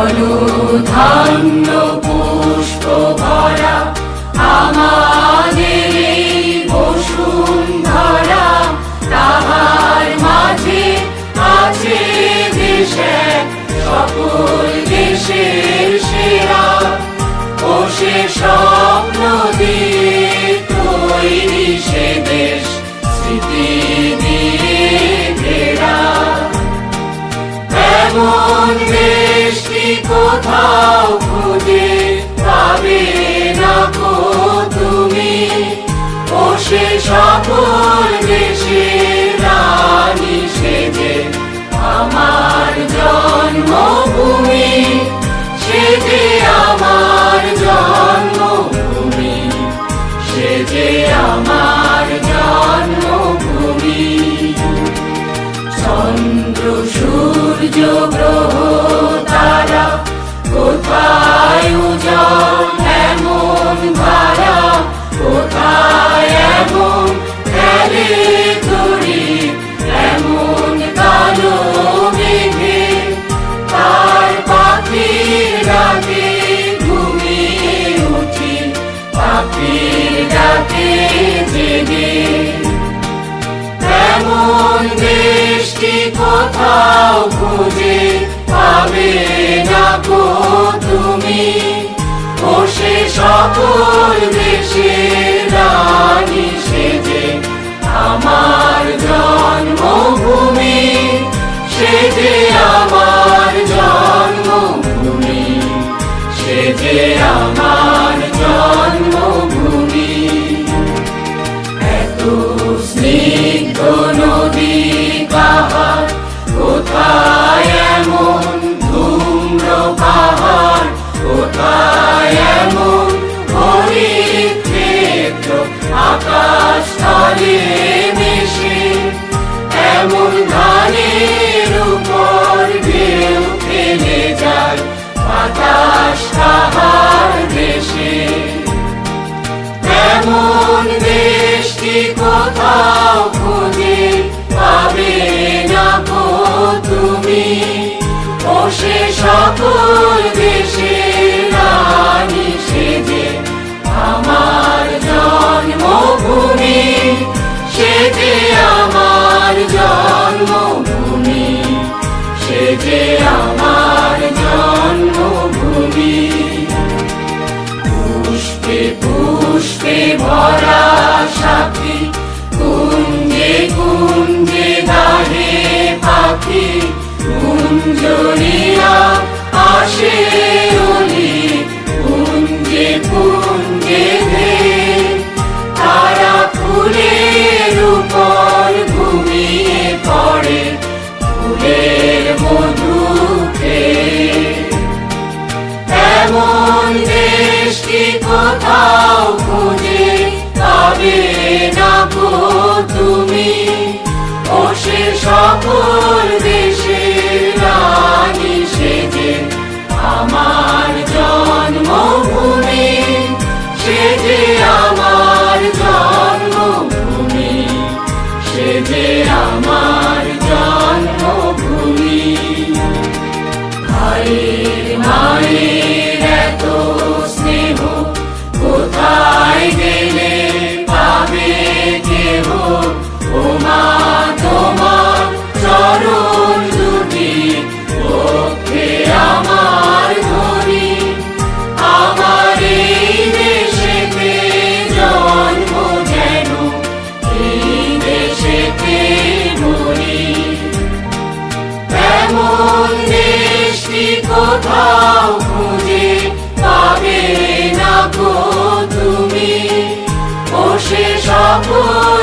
ধন্য পুষ্প ভরা আমাদের এই বসুন্ধরা, তাহার মাঝে আছে দেশ এক, সকল দেশের সেরা। ও সে স্বপ্ন দিয়ে তৈরি সে দেশ, স্মৃতি দিয়ে ঘেরা। এমন দেশটি কোথাও খুঁজে পাবে না গো তুমি, ও সে সকল দেশের রানী সেজে আমার জন্মভূমি, সেজে আমার জন্মভূমি, সেজে আমার জন্মভূমি। চন্দ্র সূর্য গ্রহ তারা কোথায় উজ্জ্বল এমন ধারা, কোথায় এমন খেলে তরি এমন কালো মেঘে, তার পাখির ডাকে ঘুমিয়ে উঠি, পাখির ডাকে জেগে। এমন দেশটি কোথাও খুঁজে পাবে না গো তুমি, ও সে সকল দেশের রানী সেজে আমার জন্মভূমি, সেজে আমার জন্মভূমি, সেজে আমার জন্মভূমি। এত স্নিগ্ধ নদী পাহাড়, কোথায় এমন ধূম্র পাহাড়, কোথায় এমন হরিত ক্ষেত্র আকাশ তলে মিশে, এমন ধানের উপর ঢেউ খেলে যায় বাতাস তাহার দেশে। এমন দেশটি কোথাও খুঁজে পাবে না গো তুমি, ও সে সকল দেশের রানী সেজে আমার জন্মভূমি, সেজে আমার জন্মভূমি, সেজে আমার জন্মভূমি। পুষ্পে পুষ্পে ভরা সাথী, কুঞ্জে কুঞ্জে গাহে পাখি, কুঞ্জরিয়া আসে অলি, কুঞ্জে কুঞ্জে ধে, তারা ফুলের উপর ঘুমিয়ে পড়ে, ফুলের মধু খেয়ে। এমন দেশটি কোথাও খুঁজে পাবে না গো তুমি, ও সে সকল দেশের রানী সেজে আমার জন্মভূমি, সেজে আমার জন্মভূমি, সেজে আমার জন্মভূমি। ভাইয়ের মায়ের এত স্নেহ কোথায় গেলে পাবে কেহ, ও মা তোমার চরণ দুটি পক্ষে আমার ধরি, আমার এই দেশেতে জন্ম যেন এই দেশেতে মরি। এমন দেশটি কোথাও খুঁজে পাবে না গো তুমি, ও সে সকল